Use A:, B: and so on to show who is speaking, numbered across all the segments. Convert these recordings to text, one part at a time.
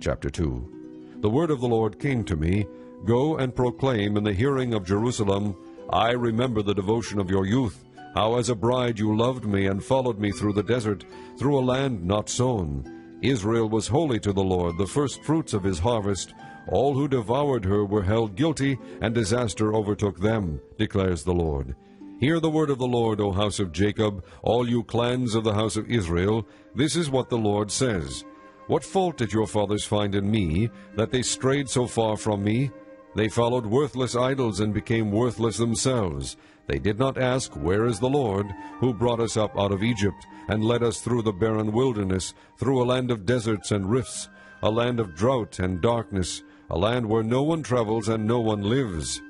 A: Chapter 2. The word of the Lord came to me, Go and proclaim in the hearing of Jerusalem, I remember the devotion of your youth, how as a bride you loved me and followed me through the desert, through a land not sown. Israel was holy to the Lord, the first fruits of his harvest. All who devoured her were held guilty, and disaster overtook them, declares the Lord. Hear the word of the Lord, O house of Jacob, all you clans of the house of Israel. This is what the Lord says. What fault did your fathers find in me, that they strayed so far from me? They followed worthless idols and became worthless themselves. They did not ask, Where is the Lord, who brought us up out of Egypt, and led us through the barren wilderness, through a land of deserts and rifts, a land of drought and darkness, a land where no one travels and no one lives?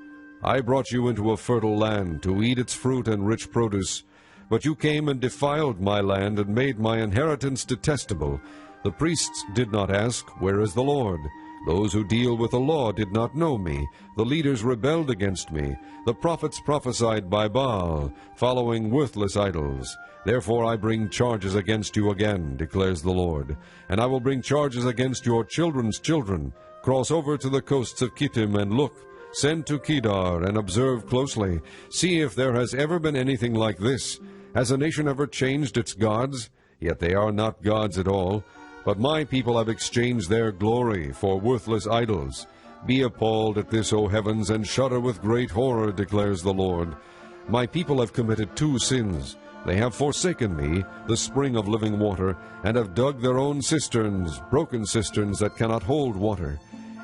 A: I brought you into a fertile land, to eat its fruit and rich produce. But you came and defiled my land, and made my inheritance detestable. The priests did not ask, Where is the Lord? Those who deal with the law did not know me. The leaders rebelled against me. The prophets prophesied by Baal, following worthless idols. Therefore I bring charges against you again, declares the Lord. And I will bring charges against your children's children. Cross over to the coasts of Kittim and look. Send to Kedar and observe closely. See if there has ever been anything like this. Has a nation ever changed its gods? Yet they are not gods at all. But my people have exchanged their glory for worthless idols. Be appalled at this, O heavens, and shudder with great horror, declares the Lord. My people have committed two sins. They have forsaken me, the spring of living water, and have dug their own cisterns, broken cisterns that cannot hold water.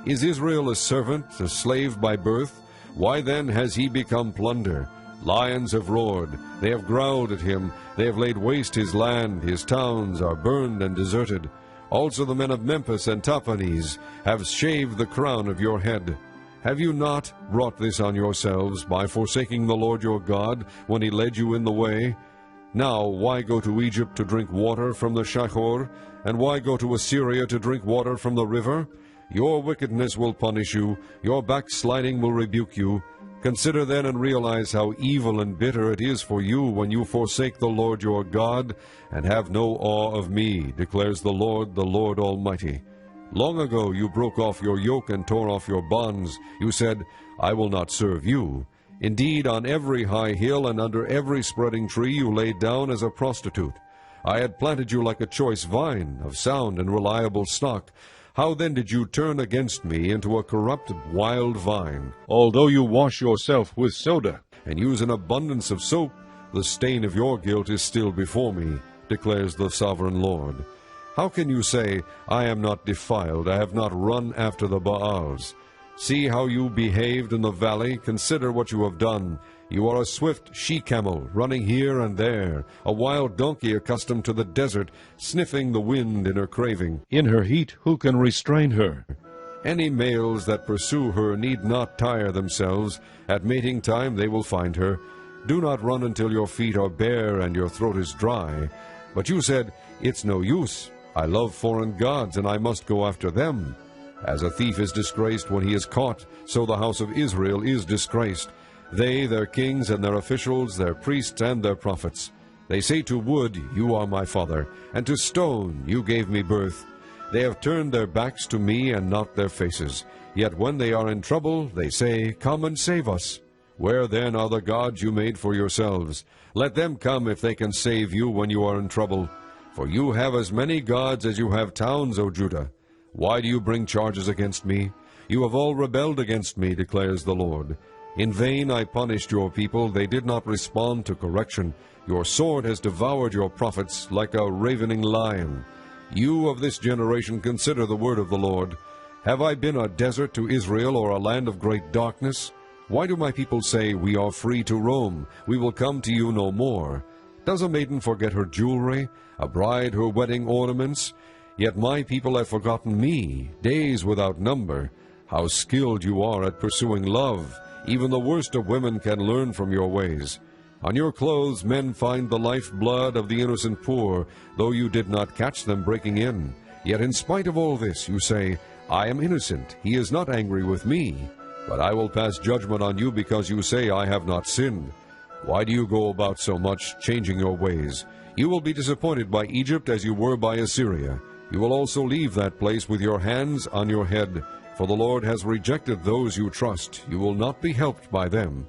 A: Is Israel a servant, a slave by birth? Why then has he become plunder? Lions have roared, they have growled at him, they have laid waste his land, his towns are burned and deserted. Also the men of Memphis and Tahpanhes have shaved the crown of your head. Have you not brought this on yourselves by forsaking the Lord your God when he led you in the way? Now why go to Egypt to drink water from the Shachor, and why go to Assyria to drink water from the river? Your wickedness will punish you, your backsliding will rebuke you. Consider then and realize how evil and bitter it is for you when you forsake the Lord your God, and have no awe of me, declares the Lord Almighty. Long ago you broke off your yoke and tore off your bonds. You said, I will not serve you. Indeed, on every high hill and under every spreading tree you laid down as a prostitute. I had planted you like a choice vine, of sound and reliable stock. How then did you turn against me into a corrupt wild vine? Although you wash yourself with soda, and use an abundance of soap, the stain of your guilt is still before me, declares the sovereign Lord. How can you say, I am not defiled, I have not run after the Baals? See how you behaved in the valley, consider what you have done. You are a swift she-camel, running here and there, a wild donkey accustomed to the desert, sniffing the wind in her craving. In her heat, who can restrain her? Any males that pursue her need not tire themselves. At mating time they will find her. Do not run until your feet are bare and your throat is dry. But you said, It's no use. I love foreign gods, and I must go after them. As a thief is disgraced when he is caught, so the house of Israel is disgraced. They, their kings and their officials, their priests and their prophets. They say to wood, You are my father, and to stone, You gave me birth. They have turned their backs to me and not their faces. Yet when they are in trouble, they say, Come and save us. Where then are the gods you made for yourselves? Let them come if they can save you when you are in trouble. For you have as many gods as you have towns, O Judah. Why do you bring charges against me? You have all rebelled against me, declares the Lord. In vain I punished your people, they did not respond to correction. Your sword has devoured your prophets like a ravening lion. You of this generation consider the word of the Lord. Have I been a desert to Israel, or a land of great darkness? Why do my people say, We are free to roam, we will come to you no more? Does a maiden forget her jewelry, a bride her wedding ornaments? Yet my people have forgotten me, days without number. How skilled you are at pursuing love! Even the worst of women can learn from your ways. On your clothes men find the life-blood of the innocent poor, though you did not catch them breaking in. Yet in spite of all this you say, I am innocent, he is not angry with me. But I will pass judgment on you because you say, I have not sinned. Why do you go about so much, changing your ways? You will be disappointed by Egypt as you were by Assyria. You will also leave that place with your hands on your head, for the Lord has rejected those you trust. You will not be helped by them.